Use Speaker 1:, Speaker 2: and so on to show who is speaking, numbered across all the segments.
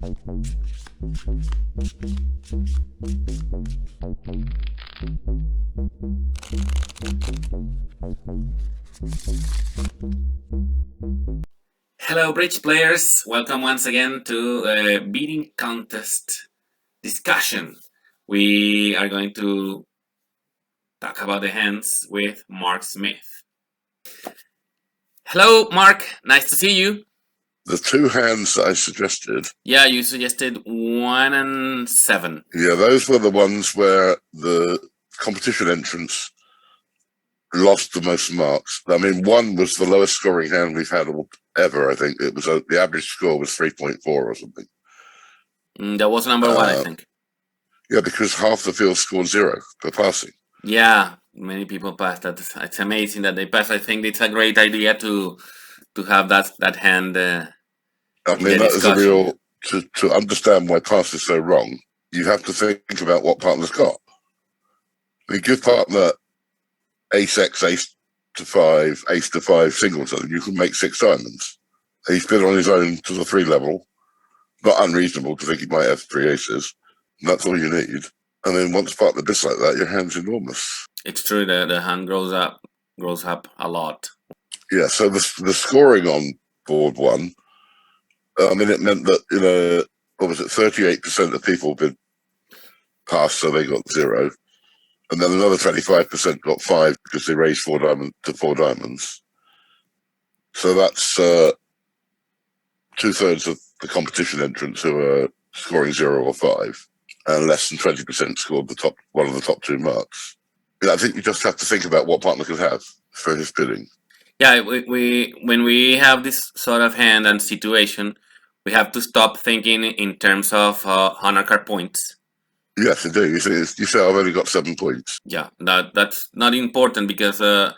Speaker 1: Hello, bridge players. Welcome once again to a beating contest discussion. We are going to talk about the hands with Mark Smith. Hello, Mark. Nice to see you.
Speaker 2: The two hands that I suggested.
Speaker 1: Yeah, you suggested 1 and 7.
Speaker 2: Yeah, those were the ones where the competition entrants lost the most marks. I mean, one was the lowest scoring hand we've had ever. I think it was the average score was 3.4 or something.
Speaker 1: That was number 1, I think.
Speaker 2: Yeah, because half the field scored 0 for passing.
Speaker 1: Yeah, many people passed. It's amazing that they passed. I think it's a great idea to have that hand.
Speaker 2: I mean, that is a real to understand why pass is so wrong. You have to think about what partner's got. The good partner ace x, ace to 5, ace to 5 singleton, you can make 6 diamonds. He's been on his own to the 3 level. Not unreasonable to think he might have 3 aces. And that's all you need. And then once partner bids like that, your hand's enormous.
Speaker 1: It's true that the hand grows up a lot.
Speaker 2: Yeah, so the scoring on board 1, I mean, it meant that, what was it, 38% of people bid pass, so they got 0. And then another 25% got 5 because they raised 4 diamonds. So that's 2/3 of the competition entrants who are scoring 0 or 5, and less than 20% scored one of the top 2 marks. I think you just have to think about what partner could have for his bidding.
Speaker 1: Yeah, we when we have this sort of hand and situation, we have to stop thinking in terms of honor card points.
Speaker 2: Yes, indeed. You say I've only got 7 points.
Speaker 1: Yeah, that's not important because the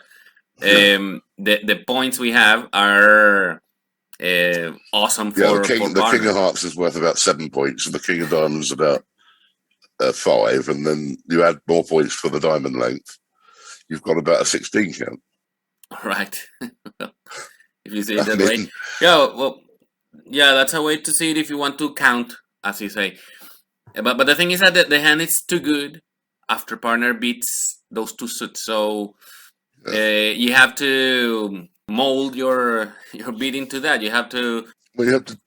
Speaker 1: points we have are awesome for
Speaker 2: the king of hearts is worth about 7 points, and the king of diamonds about 5, and then you add more points for the diamond length. You've got about a 16 count.
Speaker 1: Right. If you say it that way. Yeah, that's a way to see it if you want to count, as you say. But the thing is that the hand is too good after partner beats those 2 suits. So you have to mold your bidding to that. You have to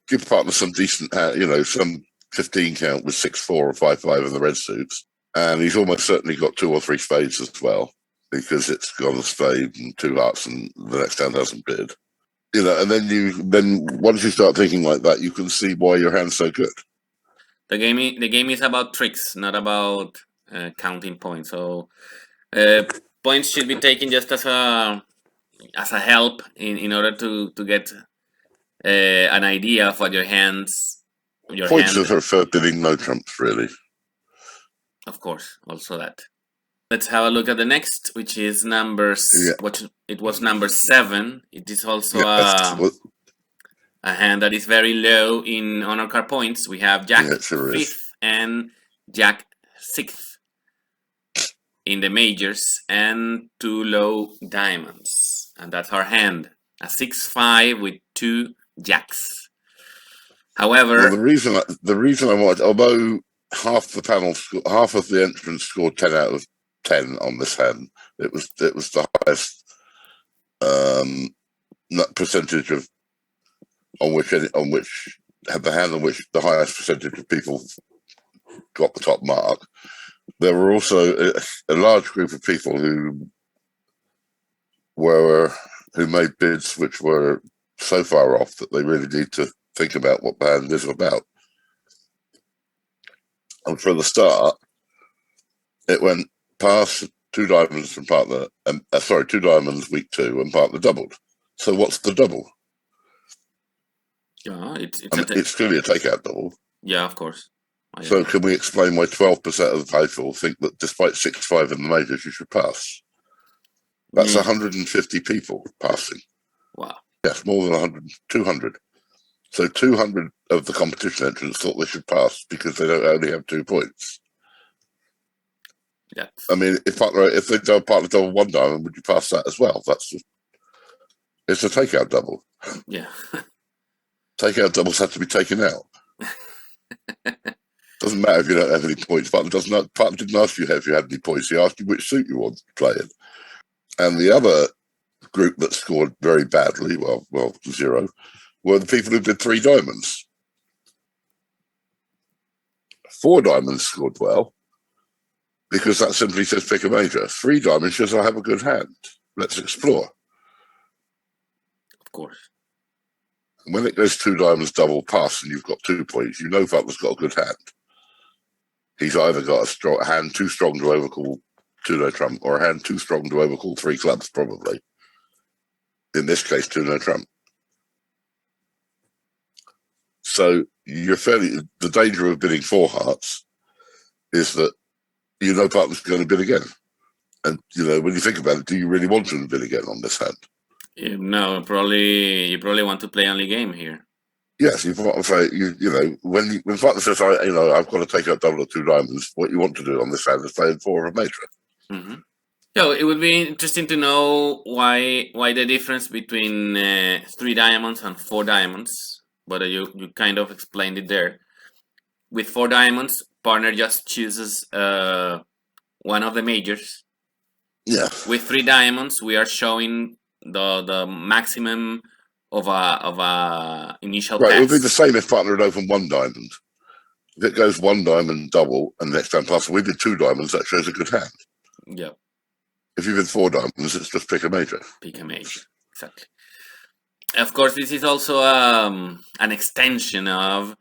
Speaker 2: give partner some decent hand, some 15 count with 6-4 or 5-5 in the red suits. And he's almost certainly got 2 or 3 spades as well, because it's got a spade and 2 hearts and the next hand hasn't bid. And then once you start thinking like that, you can see why your hand's so good.
Speaker 1: The game is about tricks, not about counting points. So points should be taken just as a help in order to get an idea of what your hands.
Speaker 2: Points are for bidding no trumps, really.
Speaker 1: Of course, also that. Let's have a look at the next, which is it was number 7. It is also a hand that is very low in honor card points. We have Jack 5th and Jack 6th in the majors, and 2 low diamonds. And that's our hand, a 6-5 with 2 jacks. However,
Speaker 2: the reason I wanted, although half of the entrants scored 10 out of 10 on this hand, it was the highest percentage of on which had the hand on which the highest percentage of people got the top mark. There were also a large group of people who made bids which were so far off that they really need to think about what the hand is about. And for the start, it went past 2 diamonds from partner, 2 diamonds week 2, and partner doubled. So what's the double?
Speaker 1: Yeah,
Speaker 2: it's clearly a takeout double.
Speaker 1: Yeah, of course.
Speaker 2: So can we explain why 12% of the people think that despite 6-5 in the majors, you should pass? That's 150 people passing.
Speaker 1: Wow.
Speaker 2: Yes, more than 200. So 200 of the competition entrants thought they should pass because they don't only have 2 points.
Speaker 1: Yeah.
Speaker 2: I mean, if they do partner double 1 diamond, would you pass that as well? It's a takeout double.
Speaker 1: Yeah.
Speaker 2: Takeout doubles have to be taken out. Doesn't matter if you don't have any points. Partner didn't ask you if you had any points. He asked you which suit you wanted to play in. And the other group that scored very badly, well, 0, were the people who did 3 diamonds. 4 diamonds scored well, because that simply says pick a major. 3 diamonds says I have a good hand. Let's explore.
Speaker 1: Of course.
Speaker 2: And when it goes 2 diamonds double pass and you've got 2 points, you know Butler's got a good hand. He's either got a hand too strong to overcall 2 no trump, or a hand too strong to overcall 3 clubs, probably. In this case, 2 no trump. So the danger of bidding 4 hearts is that you know Butler's going to bid again. And, when you think about it, do you really want him to bid again on this hand?
Speaker 1: No, you probably want to play only game here.
Speaker 2: Yes, when Butler says, I've got to take out double or 2 diamonds, what you want to do on this hand is play in 4 of a major.
Speaker 1: Mm-hmm. So it would be interesting to know why the difference between 3 diamonds and 4 diamonds, but you kind of explained it there. With 4 diamonds, partner just chooses one of the majors.
Speaker 2: Yeah.
Speaker 1: With 3 diamonds, we are showing the maximum of a initial pass.
Speaker 2: Right, it would be the same if partner had opened 1 diamond. If it goes 1 diamond double and next time pass, we did 2 diamonds, that shows a good hand.
Speaker 1: Yeah.
Speaker 2: If you did 4 diamonds, it's just pick a major.
Speaker 1: Pick a major, exactly. Of course, this is also an extension of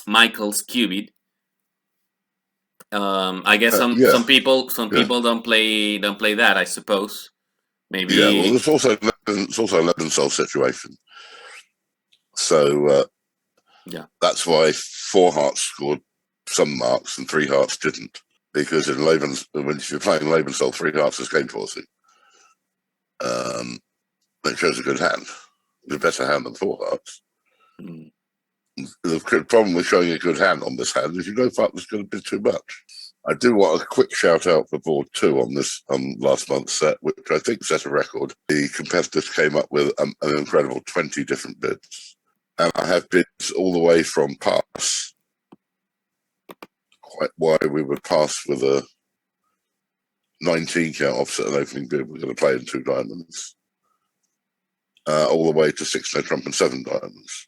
Speaker 1: Michael's Qubit. I guess some people don't play that, I suppose. Maybe.
Speaker 2: Yeah, well, it's also a 11 cell situation. So that's why 4 hearts scored some marks and 3 hearts didn't. Because if you're playing Laban cell, 3 hearts is game forcing. It shows a good hand. It's a better hand than 4 hearts.
Speaker 1: Mm.
Speaker 2: The problem with showing a good hand on this hand is Butler's going to bid too much. I do want a quick shout out for board 2 on last month's set, which I think set a record. The competitors came up with an incredible 20 different bids. And I have bids all the way from pass, quite why we would pass with a 19 count offset and opening bid. We're going to play in 2 diamonds. All the way to 6 no trump and 7 diamonds.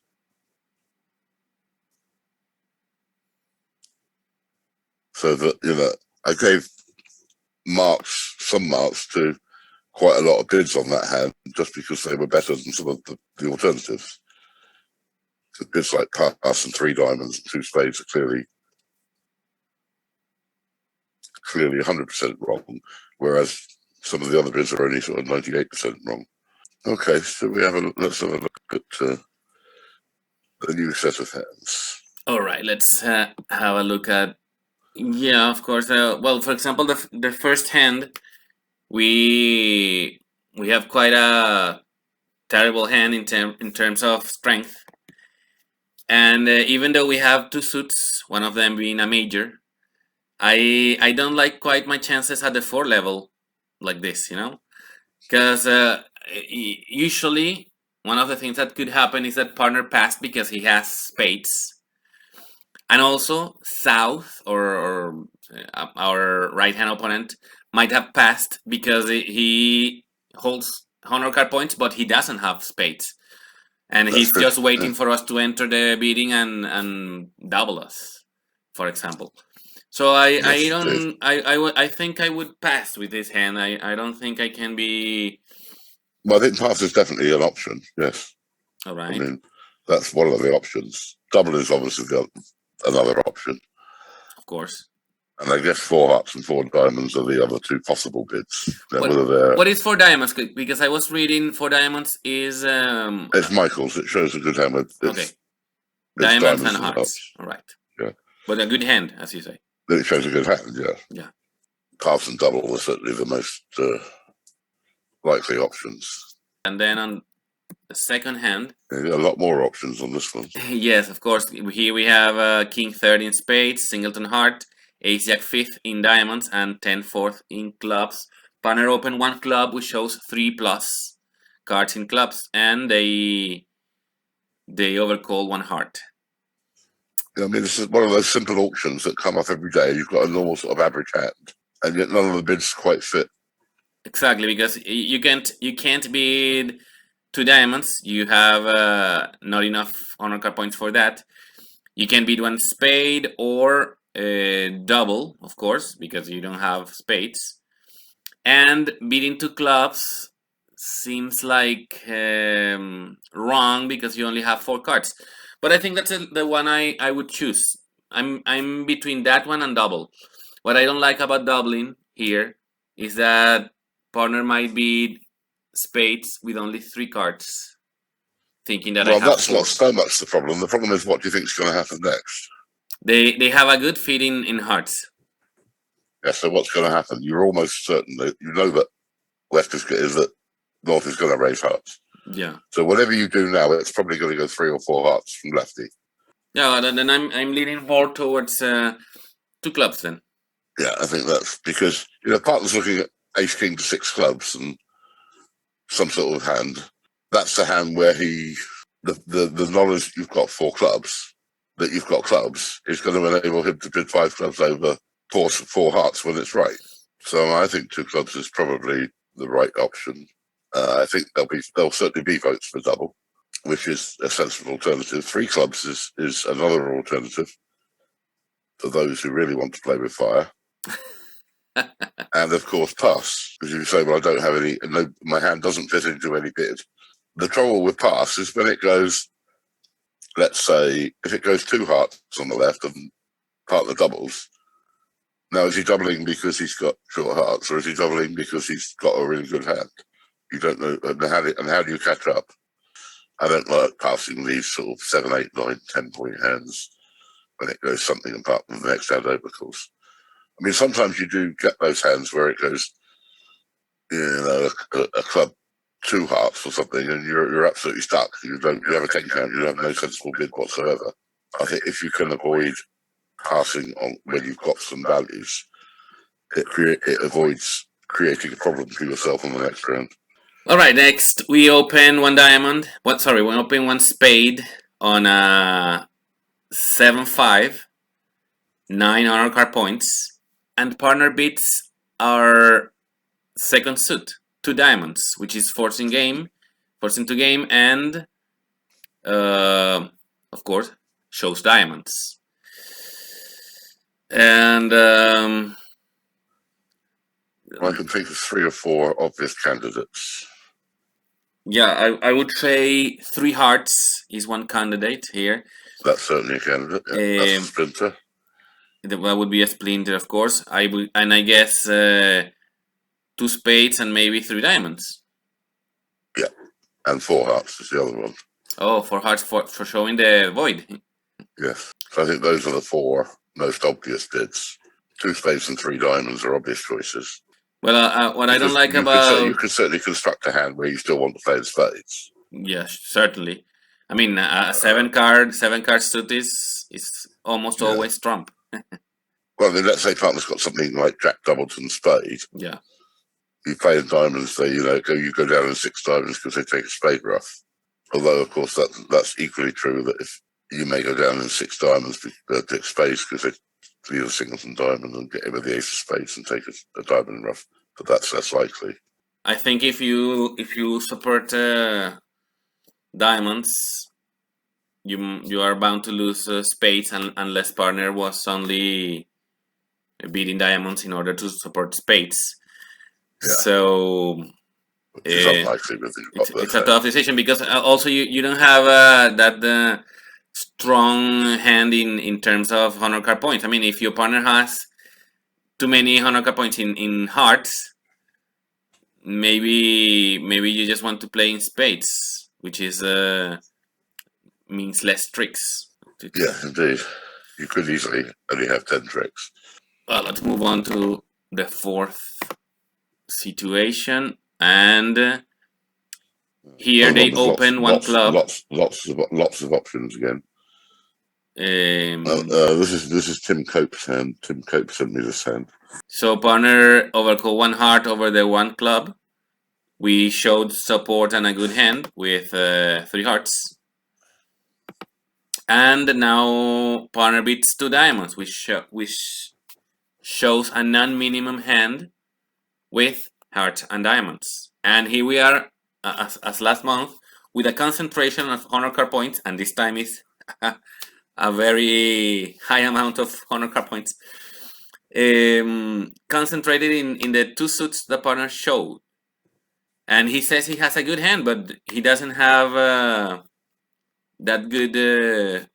Speaker 2: So that, I gave some marks to quite a lot of bids on that hand, just because they were better than some of the alternatives. So bids like pass and 3 diamonds and 2 spades are clearly 100% wrong, whereas some of the other bids are only sort of 98% wrong. Okay, so let's have a look at the new set of hands.
Speaker 1: All right, let's have a look at. Yeah, of course. Well, for example, the first hand, we have quite a terrible hand in terms of strength, and even though we have 2 suits, one of them being a major, I don't like quite my chances at the 4 level like this, because usually one of the things that could happen is that partner passed because he has spades. And also, South or our right-hand opponent might have passed because he holds honor card points, but he doesn't have spades, and he's just waiting for us to enter the bidding and double us, for example. So I think I would pass with this hand. I don't think I can be.
Speaker 2: Well, I think pass is definitely an option. Yes.
Speaker 1: All right.
Speaker 2: I mean, that's one of the options. Double is obviously another option.
Speaker 1: Of course.
Speaker 2: And I guess 4 hearts and 4 diamonds are the other 2 possible bids.
Speaker 1: What is 4 diamonds? Because I was reading 4 diamonds is.
Speaker 2: It's Michael's. It shows a good hand.
Speaker 1: Okay. Diamonds and hearts. All right.
Speaker 2: Yeah.
Speaker 1: But a good hand, as you say.
Speaker 2: It shows a good hand, yeah.
Speaker 1: Yeah.
Speaker 2: Pass and double are certainly the most likely options.
Speaker 1: And then on the second hand.
Speaker 2: Yeah, a lot more options on this one.
Speaker 1: Yes, of course. Here we have King 3rd in spades, Singleton heart, Ace Jack 5th in diamonds, and 10 4th in clubs. Partner open 1 club, which shows 3+ cards in clubs, and they overcall 1 heart.
Speaker 2: I mean, this is one of those simple auctions that come up every day. You've got a normal sort of average hand, and yet none of the bids quite fit.
Speaker 1: Exactly, because you can't bid 2 diamonds. You have not enough honor card points for that. You can bid 1 spade or double, of course, because you don't have spades. And bidding 2 clubs seems like wrong because you only have 4 cards. But I think that's the one I would choose. I'm between that one and double. What I don't like about doubling here is that partner might bid spades with only 3 cards, thinking that I have
Speaker 2: that's
Speaker 1: 4.
Speaker 2: not so much the problem. The problem is, what do you think is going to happen next?
Speaker 1: They have a good feed in hearts.
Speaker 2: Yeah, so what's going to happen? You're almost certain that you know that left is that north is going to raise hearts.
Speaker 1: Yeah.
Speaker 2: So whatever you do now, it's probably going to go 3 or 4 hearts from lefty.
Speaker 1: Yeah, then I'm leaning more towards 2 clubs then.
Speaker 2: Yeah, I think that's because partner's looking at ace king to 6 clubs and some sort of hand. That's the hand where the knowledge you've got 4 clubs, that you've got clubs, is going to enable him to bid 5 clubs over 4 hearts when it's right. So I think 2 clubs is probably the right option. I think there'll certainly be votes for double, which is a sensible alternative. 3 clubs is another alternative for those who really want to play with fire. And of course, pass, because you say, well, I don't have any, my hand doesn't fit into any bid. The trouble with pass is when it goes, let's say, if it goes 2 hearts on the left and partner doubles, now is he doubling because he's got short hearts, or is he doubling because he's got a really good hand? You don't know, and how do you catch up? I don't like passing these sort of 7, 8, 9, 10-point hands when it goes something apart from the next hand over course. I mean, sometimes you do get those hands where it goes, a club 2 hearts or something, and you're absolutely stuck. You have a 10 count. You have no sensible bid whatsoever. I think if you can avoid passing on when you've got some values, it avoids creating a problem for yourself on the next round.
Speaker 1: All right, next we open 1 diamond. We open 1 spade on a 7-5, 9 honor card points, and partner bids our second suit, 2 diamonds, which is forcing to game, and of course shows diamonds. And
Speaker 2: I can think of 3 or 4 obvious candidates.
Speaker 1: Yeah, I would say 3 hearts is one candidate here.
Speaker 2: That's certainly a candidate. Yeah, that's a splinter.
Speaker 1: That would be a splinter, of course. I guess 2 spades and maybe 3 diamonds.
Speaker 2: Yeah, and 4 hearts is the other one.
Speaker 1: Oh, 4 hearts for showing the void.
Speaker 2: Yes, so I think those are the 4 most obvious bids. 2 spades and 3 diamonds are obvious choices.
Speaker 1: Well, what I don't like about...
Speaker 2: You could certainly construct a hand where you still want to play in spades.
Speaker 1: Yes, certainly. I mean, a 7 card suit is almost always trump.
Speaker 2: Well, then let's say partner's got something like Jack Doubleton spade.
Speaker 1: Yeah.
Speaker 2: You play in diamonds, you go down in 6 diamonds because they take a spade rough. Although, of course, that's equally true that if you may go down in 6 diamonds to take spades because they leave a singleton diamond and get in with the ace of spades and take a diamond rough, but that's less likely.
Speaker 1: I think if you support diamonds, you are bound to lose spades unless partner was only beating diamonds in order to support spades. Yeah. So
Speaker 2: it's unlikely.
Speaker 1: It's a tough decision because also you don't have that strong hand in terms of honor card points. I mean, if your partner has too many honor card points in hearts, maybe you just want to play in spades, which is means less tricks.
Speaker 2: Yeah, indeed. You could easily only have 10 tricks.
Speaker 1: Well, let's move on to the 4th situation, and here they open one club.
Speaker 2: Lots of options again. This is Tim Cope's hand. Tim Cope sent me this hand.
Speaker 1: So partner overcall 1 heart over the 1 club. We showed support and a good hand with 3 hearts. And now partner beats 2 diamonds, which shows a non-minimum hand with hearts and diamonds. And here we are, as last month, with a concentration of honor card points, and this time is a very high amount of honor card points, concentrated in the 2 suits the partner showed. And he says he has a good hand, but he doesn't have that good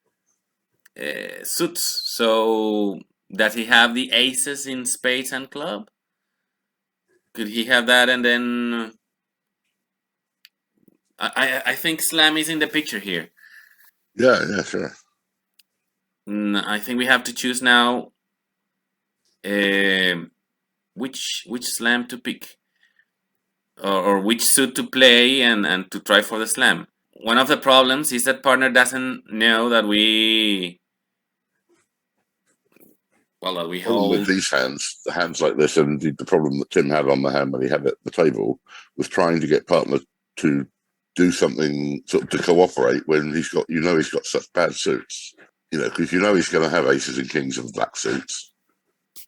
Speaker 1: suits. So does he have the aces in spades and club? Could he have that and then... I think slam is in the picture here.
Speaker 2: Yeah, sure.
Speaker 1: I think we have to choose now which slam to pick, or which suit to play and to try for the slam. One of the problems is that partner doesn't know that we hold...
Speaker 2: with these hands, the hands like this, and indeed the problem that Tim had on the hand when he had it at the table was trying to get partner to do something sort of to cooperate when he's got such bad suits. Because he's going to have aces and kings of black suits.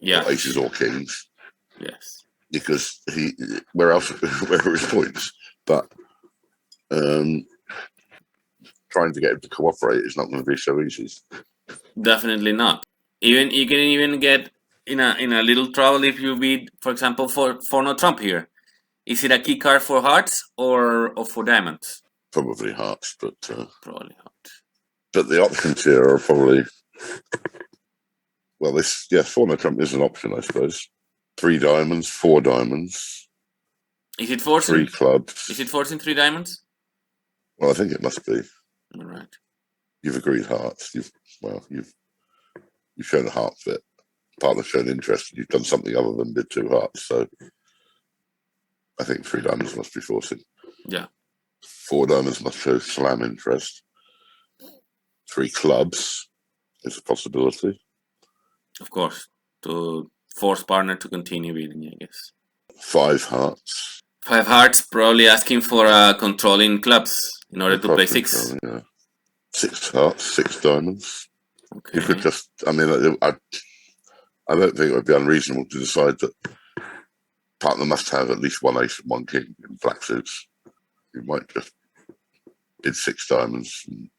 Speaker 1: Yeah.
Speaker 2: Or aces or kings.
Speaker 1: Yes.
Speaker 2: Because where are his points? But trying to get him to cooperate is not going to be so easy.
Speaker 1: Definitely not. You can even get in a little trouble if you beat, for example, for no trump here. Is it a key card for hearts or for diamonds?
Speaker 2: Probably hearts, but
Speaker 1: probably hearts.
Speaker 2: But the options here are probably, well, 4 no trump is an option, I suppose. 3 diamonds, 4 diamonds.
Speaker 1: Is it forcing
Speaker 2: 3 clubs?
Speaker 1: Is it forcing 3 diamonds?
Speaker 2: Well, I think it must be.
Speaker 1: All right.
Speaker 2: You've agreed hearts. You've shown a heart fit. Partner's shown interest. You've done something other than bid 2 hearts. So I think 3 diamonds must be forcing.
Speaker 1: Yeah.
Speaker 2: 4 diamonds must show slam interest. 3 clubs is a possibility.
Speaker 1: Of course, to force partner to continue bidding, I guess.
Speaker 2: 5 hearts.
Speaker 1: 5 hearts, probably asking for controlling clubs in order to play 6.
Speaker 2: Yeah. 6 hearts, 6 diamonds.
Speaker 1: Okay.
Speaker 2: You could just, I don't think it would be unreasonable to decide that partner must have at least 1 ace and 1 king in black suits. You might just bid 6 diamonds and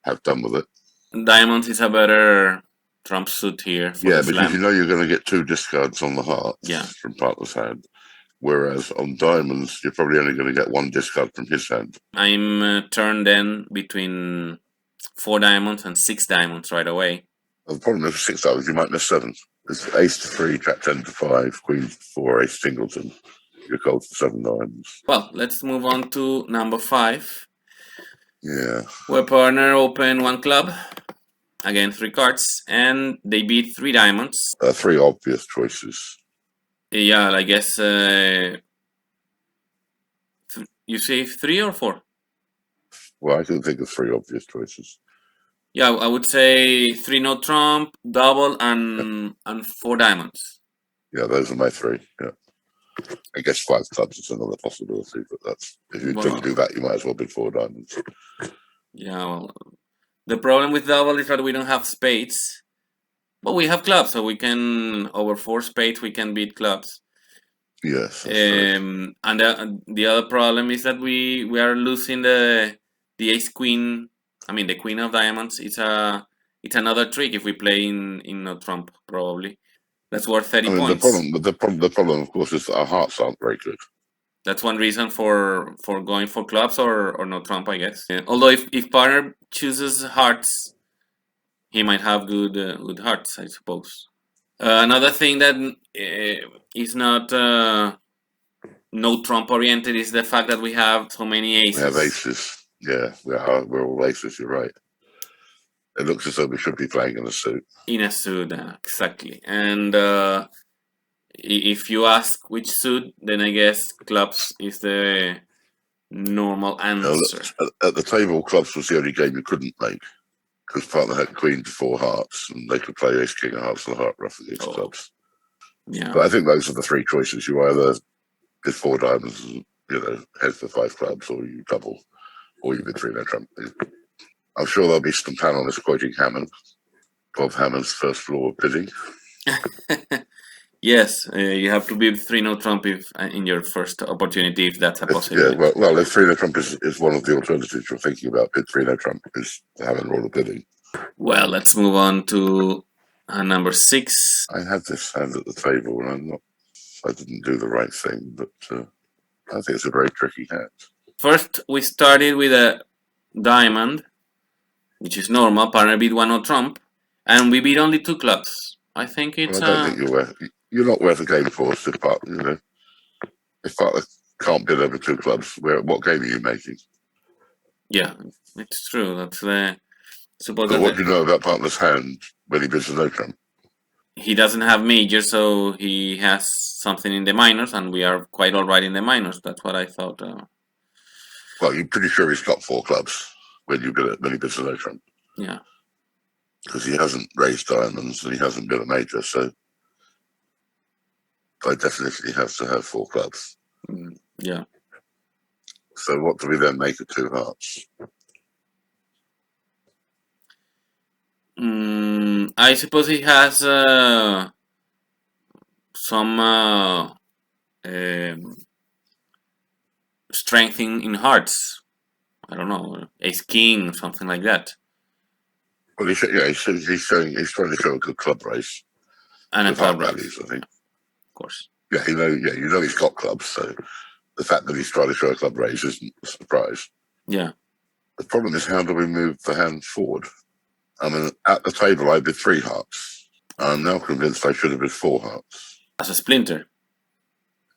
Speaker 2: have done with it.
Speaker 1: Diamonds is a better trump suit here.
Speaker 2: Yeah, because you're going to get 2 discards on the hearts from partner's hand. Whereas on diamonds, you're probably only going to get 1 discard from his hand.
Speaker 1: I'm turned then between 4 diamonds and 6 diamonds right away.
Speaker 2: Well, the problem is with 6 diamonds, you might miss 7. There's ace to 3, trap 10 to 5, queen to 4, ace singleton. You're called for 7 diamonds.
Speaker 1: Well, let's move on to number 5.
Speaker 2: Yeah.
Speaker 1: Where partner open 1 club, again 3 cards, and they beat 3 diamonds.
Speaker 2: 3 obvious choices.
Speaker 1: Yeah, I guess you say 3 or 4?
Speaker 2: Well, I can think of 3 obvious choices.
Speaker 1: Yeah, I would say 3 no trump, double, and 4 diamonds.
Speaker 2: Yeah, those are my 3. Yeah. I guess 5 clubs is another possibility, but that's, if you don't do that, you might as well bid 4 diamonds.
Speaker 1: Yeah, well, the problem with double is that we don't have spades, but we have clubs, so we can, over 4 spades, we can beat clubs.
Speaker 2: Yes.
Speaker 1: And the other problem is that we are losing the ace queen. I mean, the queen of diamonds. It's another trick if we play in no trump, probably. That's worth 30 points.
Speaker 2: The problem, of course, is that our hearts aren't very good.
Speaker 1: That's one reason for going for clubs or no trump, I guess. Although if partner chooses hearts, he might have good hearts, I suppose. Another thing that is not no trump oriented is the fact that we have so many aces.
Speaker 2: We have aces. Yeah, we're all aces. You're right. It looks as though we should be playing in a suit.
Speaker 1: In a suit, exactly. And if you ask which suit, then I guess clubs is the normal answer.
Speaker 2: At the table, clubs was the only game you couldn't make because partner had queen to 4 hearts, and they could play ace king of hearts and heart ruff against clubs.
Speaker 1: Yeah,
Speaker 2: but I think those are the 3 choices. You either bid 4 diamonds, and, head for 5 clubs, or you double, or you bid 3 no trump. I'm sure there'll be some panelists quoting Hammond, Bob Hammond's first floor bidding.
Speaker 1: Yes, you have to bid 3-no trump if in your first opportunity, if that's a possibility.
Speaker 2: Yeah, well, if 3-no trump is one of the alternatives you're thinking about, bid 3-no trump is Hammond roll of bidding.
Speaker 1: Well, let's move on to number 6.
Speaker 2: I had this hand at the table, and I didn't do the right thing, but I think it's a very tricky hand.
Speaker 1: First, we started with a diamond, which is normal. Partner bid 1-no trump, and we bid only 2 clubs. I think it's.
Speaker 2: Well, I don't think you're not worth a game for us if partner can't bid over 2 clubs. What game are you making?
Speaker 1: Yeah, it's true. That's the.
Speaker 2: Suppose but what do you know about partner's hand when he bids a no trump?
Speaker 1: He doesn't have major, so he has something in the minors, and we are quite alright in the minors. That's what I thought.
Speaker 2: Well, you're pretty sure he's got 4 clubs when he bids a no trump.
Speaker 1: Yeah.
Speaker 2: Because he hasn't raised diamonds and he hasn't bid a major, so by definition he has to have 4 clubs.
Speaker 1: Yeah.
Speaker 2: So what do we then make of 2 hearts?
Speaker 1: I suppose he has some strength in hearts. I don't know, ace king or something like that.
Speaker 2: Well, he's trying to show a good club race
Speaker 1: and
Speaker 2: with heart values, I think.
Speaker 1: Of course.
Speaker 2: Yeah, you know he's got clubs, so the fact that he's trying to show a club race isn't a surprise.
Speaker 1: Yeah.
Speaker 2: The problem is, how do we move the hand forward? I mean, at the table I bid 3 hearts. I'm now convinced I should have bid 4 hearts.
Speaker 1: As a splinter?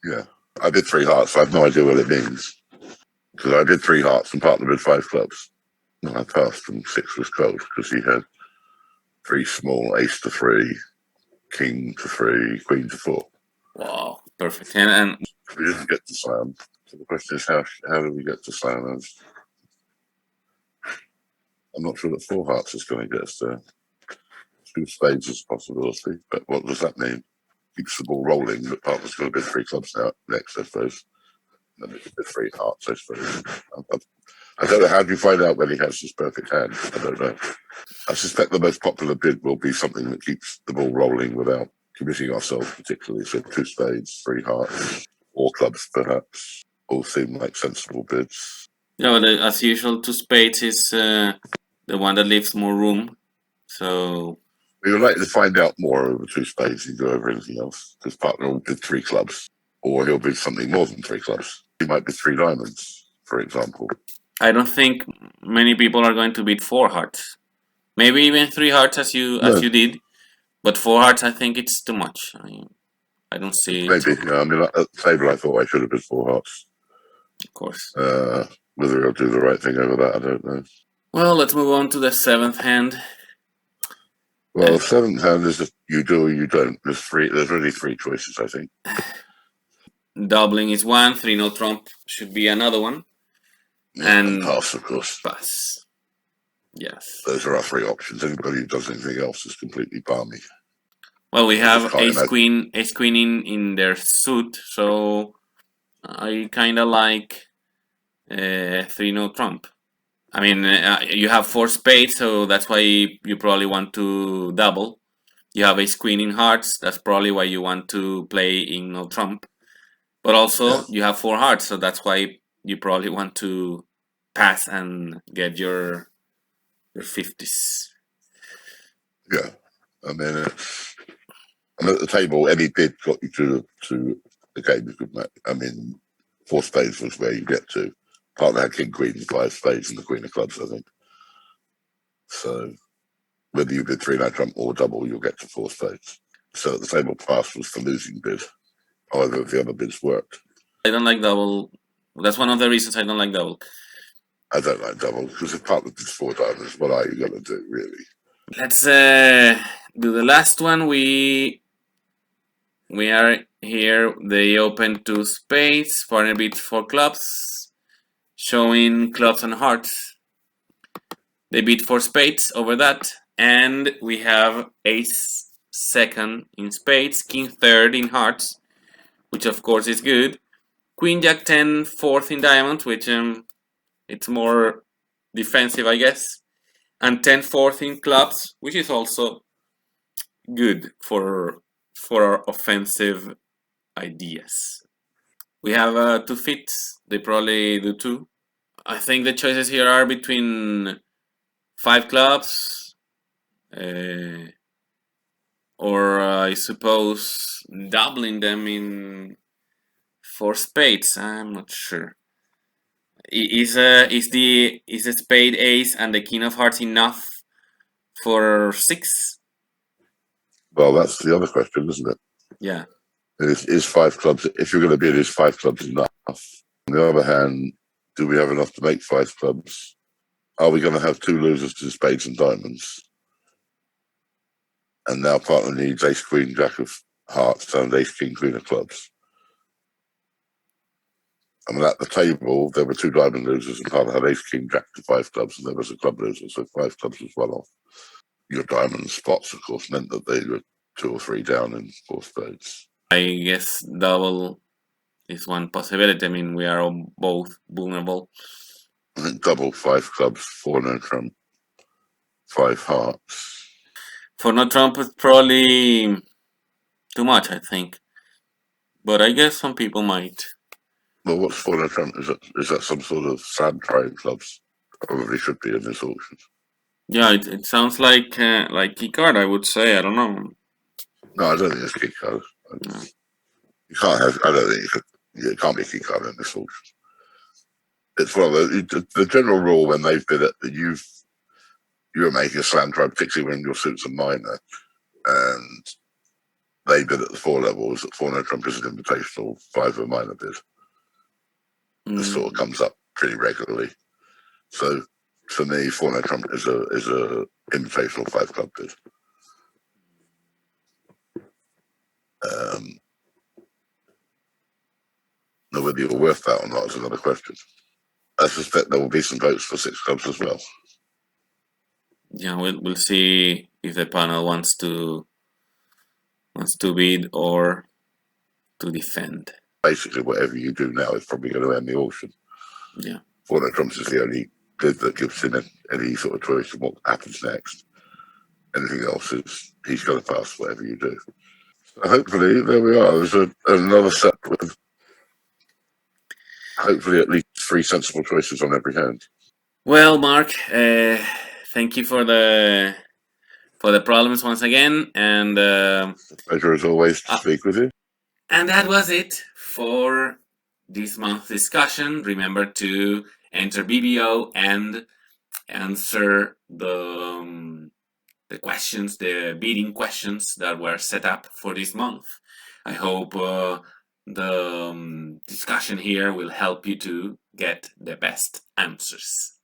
Speaker 2: Yeah. I bid 3 hearts, so I have no idea what it means. Because I bid 3 hearts and partner bid 5 clubs. No, I passed and 6 was cold because he had 3 small, ace to 3, king to 3, queen to 4.
Speaker 1: Wow, perfect. And
Speaker 2: we didn't get to slam. So the question is, how do we get to slam? I'm not sure that 4 hearts is going to get us there. 2 spades is a possibility, but what does that mean? Keeps the ball rolling, but partner's going to bid 3 clubs now next, I suppose. And then it's bid 3 hearts, I suppose. I don't know. How do you find out when he has his perfect hand? I don't know. I suspect the most popular bid will be something that keeps the ball rolling without committing ourselves particularly. So 2 spades, 3 hearts, 4 clubs perhaps. All seem like sensible bids.
Speaker 1: Yeah, well, as usual, 2 spades is the one that leaves more room. So
Speaker 2: you're likely to find out more over 2 spades than you go over anything else, because partner will bid 3 clubs, or he'll bid something more than 3 clubs. He might bid 3 diamonds, for example.
Speaker 1: I don't think many people are going to bid 4 hearts. Maybe even 3 hearts as you did, but 4 hearts I think it's too much. I don't see.
Speaker 2: Maybe. I mean, at the table I thought I should have bid 4 hearts.
Speaker 1: Of course.
Speaker 2: Whether he'll do the right thing over that, I don't know.
Speaker 1: Well, let's move on to the 7th hand.
Speaker 2: Well, the 7th hand is if you do or you don't. There's only 3 choices, I think.
Speaker 1: Doubling is 1, 3-no trump should be another one.
Speaker 2: Yeah, and pass, of course.
Speaker 1: Pass. Yes.
Speaker 2: Those are our 3 options. Anybody who does anything else is completely balmy.
Speaker 1: Well, we have ace queen in their suit, so I kind of like 3-no trump. I mean, you have 4 spades, so that's why you probably want to double. You have ace queen in hearts, that's probably why you want to play in no trump. But also, you have 4 hearts, so that's why you probably want to pass and get your 50s.
Speaker 2: Yeah, I mean, at the table, any bid got you to the game you could make. I mean, 4 spades was where you get to. Partner had king, queen, 5 spades, and the queen of clubs, I think. So whether you bid 3-no trump or double, you'll get to 4 spades. So at the table, pass was the losing bid. However, the other bids worked.
Speaker 1: I don't like double. That's one of the reasons I don't like double.
Speaker 2: I don't like double because if partner bids 4 diamonds, what are you going to do, really?
Speaker 1: Let's do the last one. We are here. They open 2 spades. Partner bids 4 clubs, showing clubs and hearts. They bid 4 spades over that, and we have ace second in spades, king third in hearts, which of course is good. Queen jack 10 fourth in diamonds, which it's more defensive, I guess. and 10-14 clubs, which is also good for our offensive ideas. We have 2 fits. They probably do too. I think the choices here are between 5 clubs, or I suppose doubling them in 4 spades. I'm not sure. Is the spade ace and the king of hearts enough for 6?
Speaker 2: Well, that's the other question, isn't it?
Speaker 1: Yeah.
Speaker 2: Is 5 clubs, if you're going to bid, is 5 clubs enough? On the other hand, do we have enough to make 5 clubs? Are we going to have 2 losers to spades and diamonds? And now partner needs ace, queen, jack of hearts and ace, king, queen of clubs. I mean, at the table, there were 2 diamond losers and partner had ace, king, jack to 5 clubs, and there was a club loser, so 5 clubs was well off. Your diamond spots, of course, meant that they were 2 or 3 down in 4 spades.
Speaker 1: I guess double is one possibility. I mean, we are both vulnerable.
Speaker 2: I think double 5 clubs, 4 no trump, 5 hearts.
Speaker 1: For no trump, it's probably too much, I think. But I guess some people might.
Speaker 2: Well, what's 4 no trump? Is that some sort of sand trying clubs? Probably should be in this auction.
Speaker 1: Yeah, it sounds like key card, I would say. I don't know.
Speaker 2: No, I don't think it's key card. No. You can't have. I don't think it can't be key card in this auction. It's one of the general rule when they've bid it that you're making a slam try, particularly when your suits are minor, and they bid at the 4 levels. At 4 no trump is an invitational, 5 a minor bid. This sort of comes up pretty regularly. So for me, 4 no trump is a invitational 5 club bid. Now, whether you're worth that or not is another question. I suspect there will be some votes for 6 clubs as well.
Speaker 1: Yeah, we'll see if the panel wants to bid or to defend.
Speaker 2: Basically, whatever you do now is probably going to end the auction.
Speaker 1: Yeah.
Speaker 2: 4 no trump is the only bid that gives him any sort of choice of what happens next. Anything else is he's going to pass whatever you do. So hopefully, there we are. There's another set with hopefully at least 3 sensible choices on every hand.
Speaker 1: Well, Mark, thank you for the problems once again, and
Speaker 2: it's a pleasure as always to speak with you.
Speaker 1: And that was it for this month's discussion. Remember to enter BBO and answer the questions, the bidding questions that were set up for this month. I hope the discussion here will help you to get the best answers.